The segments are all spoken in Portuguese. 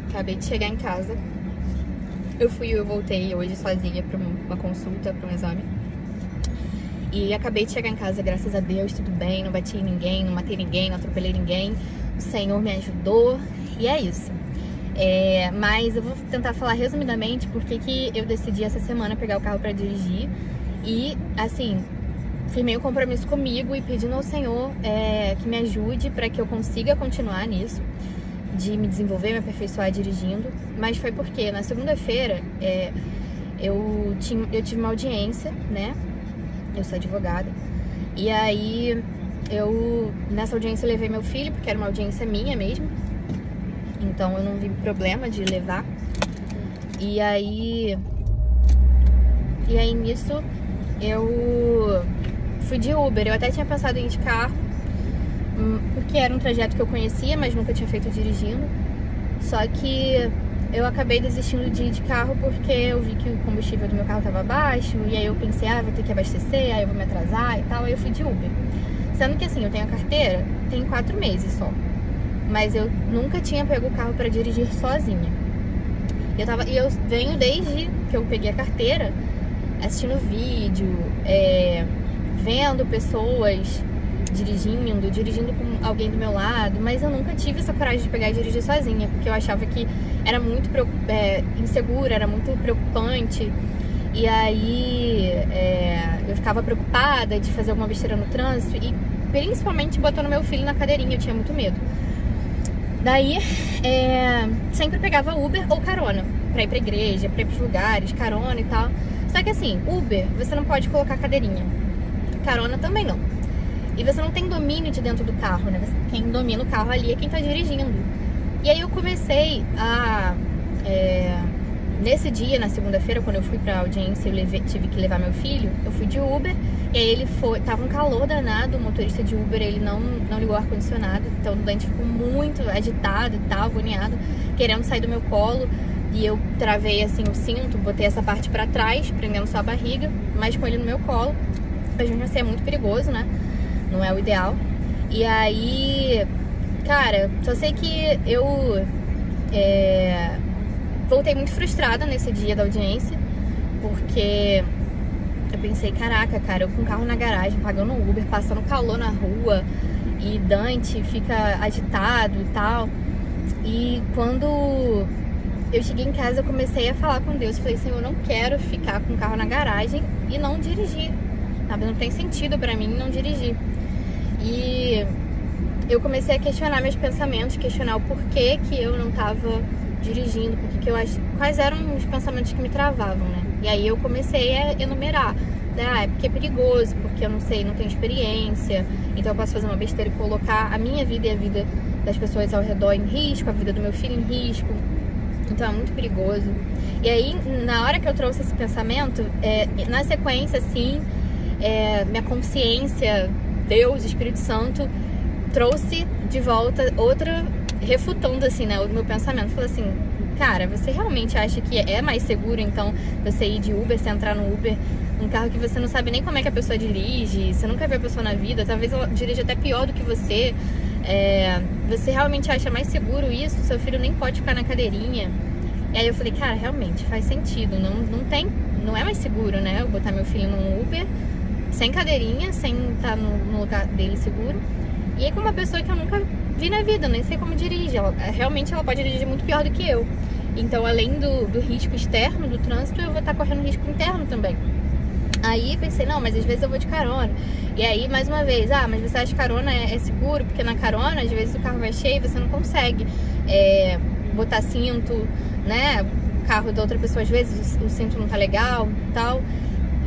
Acabei de chegar em casa. Eu voltei hoje sozinha pra uma consulta, pra um exame. E acabei de chegar em casa, graças a Deus, tudo bem. Não bati em ninguém, não matei ninguém, não atropelei ninguém. O Senhor me ajudou e é isso. Mas eu vou tentar falar resumidamente porque que eu decidi essa semana pegar o carro pra dirigir. E, assim, firmei um compromisso comigo e pedindo ao Senhor que me ajude para que eu consiga continuar nisso, de me desenvolver, me aperfeiçoar dirigindo. Mas foi porque na segunda-feira eu tive uma audiência, né? Eu sou advogada. E aí nessa audiência eu levei meu filho, porque era uma audiência minha mesmo. Então eu não vi problema de levar. E aí nisso eu fui de Uber. Eu até tinha pensado em ir de carro, porque era um trajeto que eu conhecia, mas nunca tinha feito dirigindo. Só que eu acabei desistindo de ir de carro porque eu vi que o combustível do meu carro estava baixo. E aí eu pensei, vou ter que abastecer, aí eu vou me atrasar e tal. Aí eu fui de Uber. Sendo que assim, eu tenho a carteira, tem 4 meses só. Mas eu nunca tinha pego o carro para dirigir sozinha. E eu venho desde que eu peguei a carteira assistindo vídeo, vendo pessoas dirigindo com alguém do meu lado, mas eu nunca tive essa coragem de pegar e dirigir sozinha, porque eu achava que era muito insegura, era muito preocupante. E aí eu ficava preocupada de fazer alguma besteira no trânsito e principalmente botando meu filho na cadeirinha, eu tinha muito medo. Daí, sempre pegava Uber ou carona pra ir pra igreja, pra ir pros lugares, carona e tal. Só que assim, Uber, você não pode colocar cadeirinha. Carona também não. E você não tem domínio de dentro do carro, né? Quem domina o carro ali é quem tá dirigindo. E aí eu comecei nesse dia, na segunda-feira, quando eu fui pra audiência, tive que levar meu filho, eu fui de Uber. E aí tava um calor danado, o motorista de Uber, ele não ligou o ar-condicionado. Então o Dante ficou muito agitado e tal, agoniado, querendo sair do meu colo. E eu travei assim o cinto, botei essa parte pra trás, prendendo só a barriga, mas com ele no meu colo. Mas mesmo assim é muito perigoso, né? Não é o ideal. E aí, cara, só sei que eu voltei muito frustrada nesse dia da audiência, porque eu pensei, caraca, cara, eu com o carro na garagem, pagando Uber, passando calor na rua, e Dante fica agitado e tal. E quando eu cheguei em casa, eu comecei a falar com Deus. Falei, Senhor, eu não quero ficar com o carro na garagem e não dirigir, sabe? Não tem sentido pra mim não dirigir. E eu comecei a questionar meus pensamentos, questionar o porquê que eu não tava dirigindo, quais eram os pensamentos que me travavam, né? E aí eu comecei a enumerar, né? É porque é perigoso, porque eu não sei, não tenho experiência, então eu posso fazer uma besteira e colocar a minha vida e a vida das pessoas ao redor em risco, a vida do meu filho em risco, então é muito perigoso. E aí, na hora que eu trouxe esse pensamento, na sequência, assim, minha consciência, Deus, Espírito Santo, trouxe de volta outra, refutando assim, né, o meu pensamento. Falei assim, cara, você realmente acha que é mais seguro, então, você ir de Uber, você entrar no Uber, um carro que você não sabe nem como é que a pessoa dirige, você nunca viu a pessoa na vida, talvez ela dirija até pior do que você. Você realmente acha mais seguro isso? Seu filho nem pode ficar na cadeirinha. E aí eu falei, cara, realmente faz sentido, não é mais seguro, né, eu botar meu filho num Uber sem cadeirinha, sem estar no lugar dele seguro. E aí com uma pessoa que eu nunca vi na vida, nem sei como dirige, realmente ela pode dirigir muito pior do que eu. Então, além do risco externo do trânsito, eu vou estar correndo risco interno também. Aí pensei, não, mas às vezes eu vou de carona. E aí, mais uma vez, mas você acha que carona é seguro? Porque na carona, às vezes o carro vai cheio e você não consegue botar cinto, né? O carro da outra pessoa, às vezes o cinto não tá legal e tal,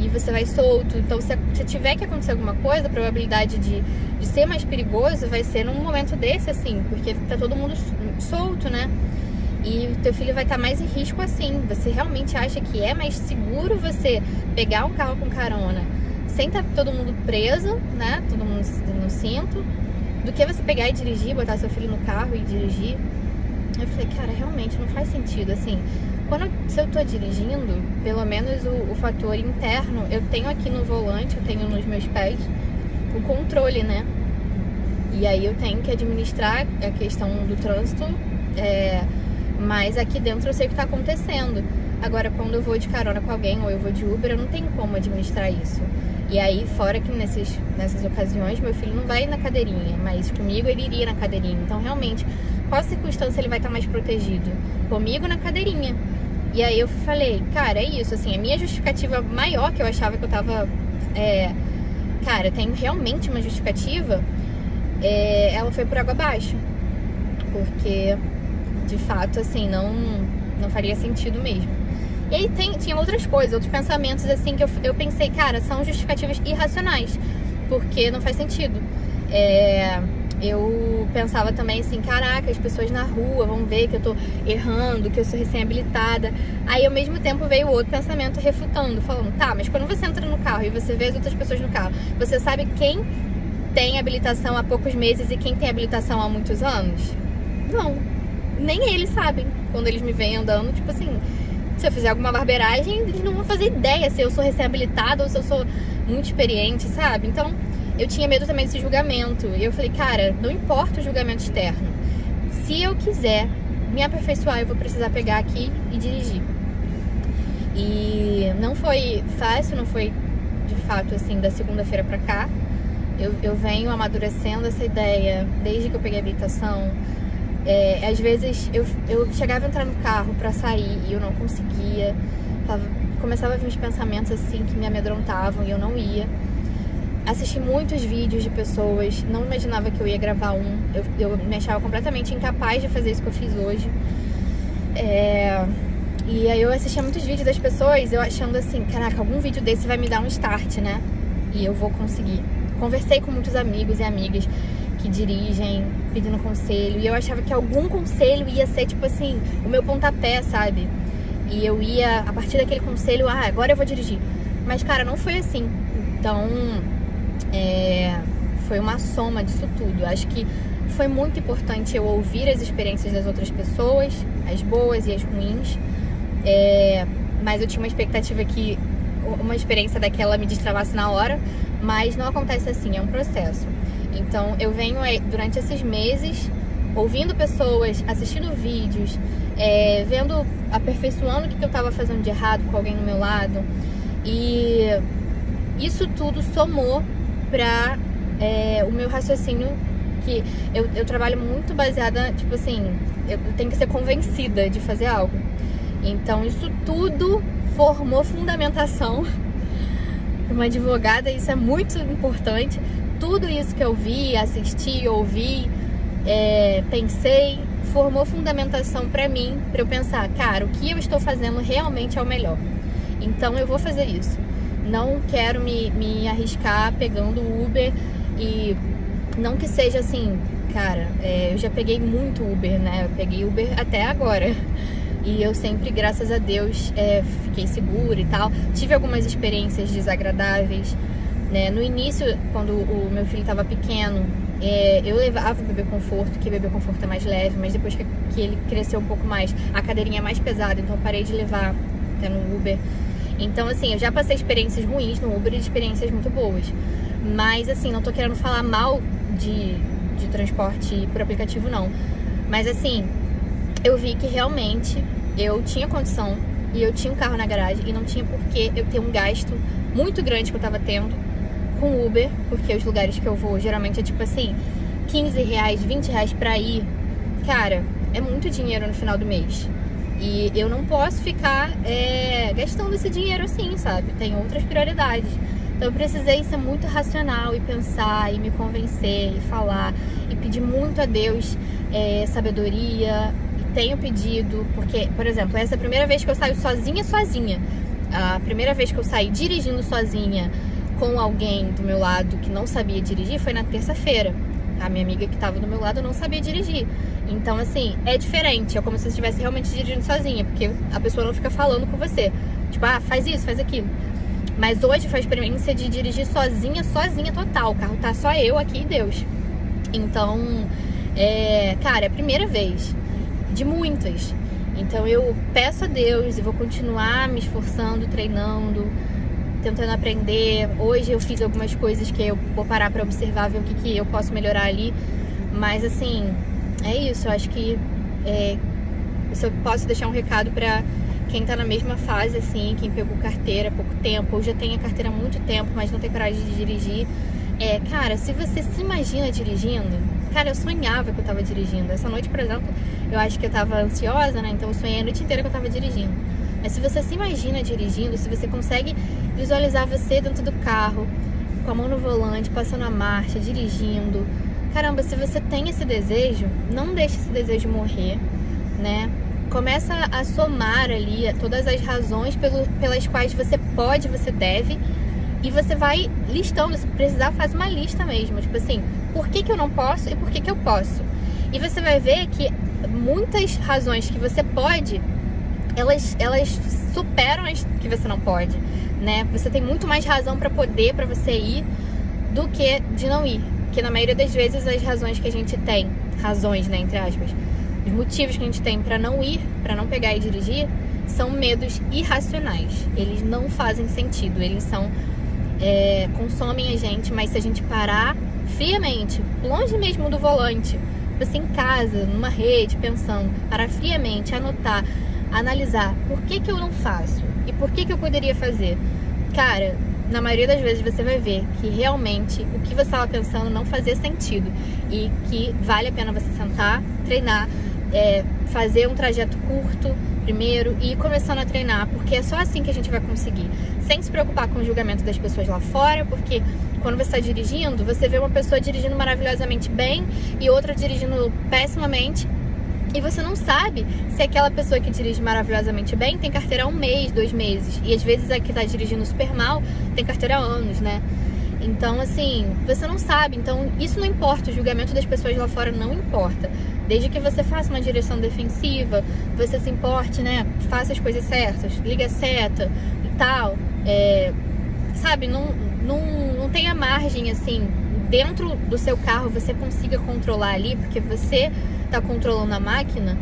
e você vai solto. Então, se tiver que acontecer alguma coisa, a probabilidade de ser mais perigoso vai ser num momento desse, assim, porque tá todo mundo solto, né? E o teu filho vai estar mais em risco assim. Você realmente acha que é mais seguro você pegar um carro com carona sem estar todo mundo preso, né? Todo mundo no cinto, do que você pegar e dirigir, botar seu filho no carro e dirigir? Eu falei, cara, realmente não faz sentido, assim. Se eu tô dirigindo, pelo menos o fator interno, eu tenho aqui no volante, eu tenho nos meus pés o controle, né? E aí eu tenho que administrar a questão do trânsito mas aqui dentro eu sei o que tá acontecendo. Agora, quando eu vou de carona com alguém ou eu vou de Uber, eu não tenho como administrar isso. E aí, fora que nessas ocasiões, meu filho não vai na cadeirinha, mas comigo ele iria na cadeirinha. Então, realmente, qual circunstância ele vai estar mais protegido? Comigo na cadeirinha. E aí eu falei, cara, é isso, assim, a minha justificativa maior, que eu achava que eu tava... cara, eu tenho realmente uma justificativa, ela foi por água abaixo. Porque, de fato, assim, não faria sentido mesmo. E aí tinha outras coisas, outros pensamentos, assim, que eu pensei, cara, são justificativas irracionais, porque não faz sentido. Eu pensava também assim, caraca, as pessoas na rua vão ver que eu tô errando, que eu sou recém-habilitada. Aí, ao mesmo tempo, veio outro pensamento refutando, falando, tá, mas quando você entra no carro e você vê as outras pessoas no carro, você sabe quem tem habilitação há poucos meses e quem tem habilitação há muitos anos? Não, nem eles sabem. Quando eles me veem andando, tipo assim, se eu fizer alguma barbeiragem, eles não vão fazer ideia se eu sou recém-habilitada ou se eu sou muito experiente, sabe? Então, eu tinha medo também desse julgamento. E eu falei, cara, não importa o julgamento externo. Se eu quiser me aperfeiçoar, eu vou precisar pegar aqui e dirigir. E não foi fácil, não foi de fato assim da segunda-feira pra cá. Eu venho amadurecendo essa ideia desde que eu peguei a habilitação. Às vezes eu chegava a entrar no carro pra sair e eu não conseguia. Começava a vir uns pensamentos assim que me amedrontavam e eu não ia. Assisti muitos vídeos de pessoas, não imaginava que eu ia gravar um. Eu me achava completamente incapaz de fazer isso que eu fiz hoje. E aí eu assistia muitos vídeos das pessoas, eu achando assim, caraca, algum vídeo desse vai me dar um start, né? E eu vou conseguir. Conversei com muitos amigos e amigas que dirigem, pedindo conselho, e eu achava que algum conselho ia ser, tipo assim, o meu pontapé, sabe? E eu ia, a partir daquele conselho, agora eu vou dirigir. Mas, cara, não foi assim. Então, foi uma soma disso tudo. Acho que foi muito importante eu ouvir as experiências das outras pessoas, as boas e as ruins. Mas eu tinha uma expectativa que uma experiência daquela me destravasse na hora, mas não acontece assim, é um processo. Então eu venho durante esses meses ouvindo pessoas, assistindo vídeos, vendo, aperfeiçoando o que eu estava fazendo de errado com alguém no meu lado, e isso tudo somou para o meu raciocínio, que eu trabalho muito baseada, tipo assim, eu tenho que ser convencida de fazer algo. Então isso tudo formou fundamentação. Uma advogada, isso é muito importante. Tudo isso que eu vi, assisti, ouvi, pensei, formou fundamentação pra mim, pra eu pensar, cara, o que eu estou fazendo realmente é o melhor. Então eu vou fazer isso. Não quero me arriscar pegando Uber, e não que seja assim, cara, eu já peguei muito Uber, né? Eu peguei Uber até agora. E eu sempre, graças a Deus, fiquei segura e tal. Tive algumas experiências desagradáveis, né? No início, quando o meu filho estava pequeno, eu levava o bebê conforto, que o bebê conforto é mais leve, mas depois que ele cresceu um pouco mais, a cadeirinha é mais pesada, então eu parei de levar até no Uber. Então, assim, eu já passei experiências ruins no Uber e experiências muito boas. Mas, assim, não tô querendo falar mal de transporte por aplicativo, não. Mas, assim, eu vi que realmente eu tinha condição e eu tinha um carro na garagem e não tinha por que eu ter um gasto muito grande que eu tava tendo com Uber, porque os lugares que eu vou geralmente é tipo assim, R$15, R$20 pra ir. Cara, é muito dinheiro no final do mês. E eu não posso ficar gastando esse dinheiro assim, sabe? Tem outras prioridades. Então eu precisei ser muito racional e pensar e me convencer e falar e pedir muito a Deus sabedoria. E tenho pedido, porque, por exemplo, essa é a primeira vez que eu saio sozinha. A primeira vez que eu saí dirigindo sozinha com alguém do meu lado que não sabia dirigir foi na terça-feira. A minha amiga que estava do meu lado não sabia dirigir. Então, assim, é diferente. É como se você estivesse realmente dirigindo sozinha, porque a pessoa não fica falando com você. Tipo, faz isso, faz aquilo. Mas hoje foi a experiência de dirigir sozinha total. O carro tá só eu aqui e Deus. Então, cara, é a primeira vez de muitas. Então eu peço a Deus e vou continuar me esforçando, treinando, tentando aprender. Hoje eu fiz algumas coisas que eu vou parar pra observar, ver o que eu posso melhorar ali. Mas assim, é isso. Eu acho que Eu só posso deixar um recado pra quem tá na mesma fase, assim, quem pegou carteira há pouco tempo, ou já tem a carteira há muito tempo, mas não tem coragem de dirigir. Cara, se você se imagina dirigindo, cara, eu sonhava que eu tava dirigindo. Essa noite, por exemplo, eu acho que eu tava ansiosa, né? Então eu sonhei a noite inteira que eu tava dirigindo. Mas se você se imagina dirigindo, se você consegue visualizar você dentro do carro, com a mão no volante, passando a marcha, dirigindo, caramba, se você tem esse desejo, não deixe esse desejo morrer, né? Começa a somar ali todas as razões pelas quais você pode, você deve, e você vai listando. Se precisar, faz uma lista mesmo, tipo assim, por que eu não posso e por que eu posso. E você vai ver que muitas razões que você pode, elas superam as que você não pode, né? Você tem muito mais razão para poder, para você ir, do que de não ir. Porque na maioria das vezes as razões que a gente tem, razões, né, entre aspas, os motivos que a gente tem para não ir, para não pegar e dirigir, são medos irracionais. Eles não fazem sentido, eles consomem a gente, mas se a gente parar friamente, longe mesmo do volante, você em casa, numa rede, pensando, parar friamente, anotar, analisar, por que eu não faço? E por que eu poderia fazer? Cara, na maioria das vezes você vai ver que realmente o que você estava pensando não fazia sentido e que vale a pena você sentar, treinar, fazer um trajeto curto primeiro e ir começando a treinar, porque é só assim que a gente vai conseguir, sem se preocupar com o julgamento das pessoas lá fora, porque quando você está dirigindo, você vê uma pessoa dirigindo maravilhosamente bem e outra dirigindo pessimamente, e você não sabe se aquela pessoa que dirige maravilhosamente bem tem carteira há 1 mês, 2 meses, e às vezes a que está dirigindo super mal tem carteira há anos, né? Então, assim, você não sabe. Então, isso não importa, o julgamento das pessoas lá fora não importa. Desde que você faça uma direção defensiva, você se importe, né? Faça as coisas certas, liga a seta e tal. Sabe, não tenha margem, assim, dentro do seu carro você consiga controlar ali, porque você tá controlando a máquina.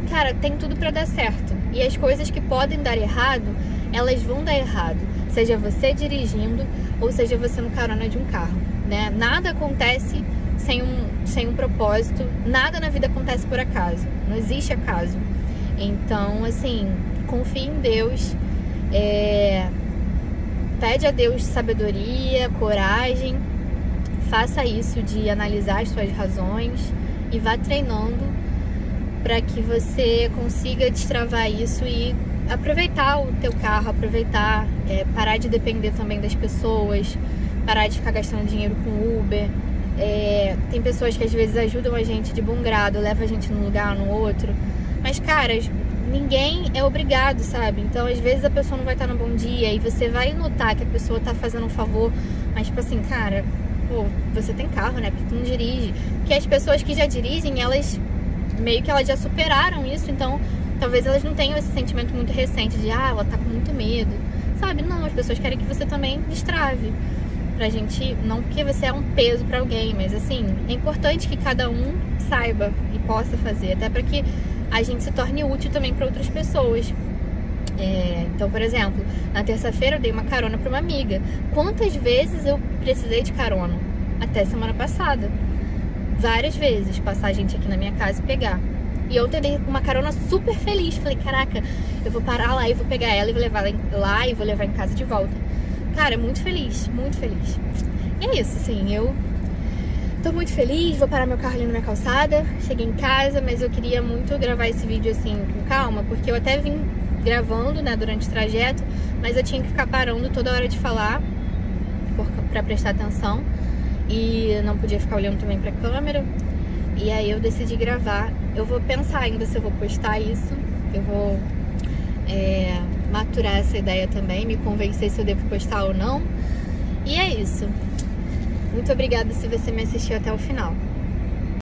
Cara, tem tudo pra dar certo. E as coisas que podem dar errado, elas vão dar errado. Seja você dirigindo ou seja você no carona de um carro, né? Nada acontece sem um propósito. Nada na vida acontece por acaso. Não existe acaso. Então, assim, confie em Deus. Pede a Deus sabedoria, coragem. Faça isso de analisar as suas razões e vá treinando para que você consiga destravar isso e aproveitar o teu carro, parar de depender também das pessoas, parar de ficar gastando dinheiro com Uber. Tem pessoas que às vezes ajudam a gente de bom grado, levam a gente num lugar, no outro, mas, cara, ninguém é obrigado, sabe? Então, às vezes a pessoa não vai estar no bom dia e você vai notar que a pessoa tá fazendo um favor, mas, tipo assim, cara, pô, você tem carro, né? Porque tu não dirige. Porque as pessoas que já dirigem, elas já superaram isso, então talvez elas não tenham esse sentimento muito recente de, ela tá com muito medo, sabe? Não, as pessoas querem que você também destrave. Pra gente, não porque você é um peso pra alguém, mas assim, é importante que cada um saiba e possa fazer, até pra que a gente se torne útil também pra outras pessoas. Então, por exemplo, na terça-feira eu dei uma carona pra uma amiga. Quantas vezes eu precisei de carona? Até semana passada. Várias vezes, passar a gente aqui na minha casa e pegar. E ontem eu dei uma carona super feliz. Falei, caraca, eu vou parar lá e vou pegar ela e vou levar lá e vou levar em casa de volta. Cara, muito feliz, muito feliz. E é isso, assim, eu tô muito feliz, vou parar meu carro ali na minha calçada. Cheguei em casa, mas eu queria muito gravar esse vídeo assim, com calma, porque eu até vim gravando, né, durante o trajeto, mas eu tinha que ficar parando toda hora de falar pra prestar atenção. E não podia ficar olhando também pra câmera. E aí eu decidi gravar. Eu vou pensar ainda se eu vou postar isso. Eu vou maturar essa ideia também, me convencer se eu devo postar ou não. E é isso. Muito obrigada se você me assistiu até o final.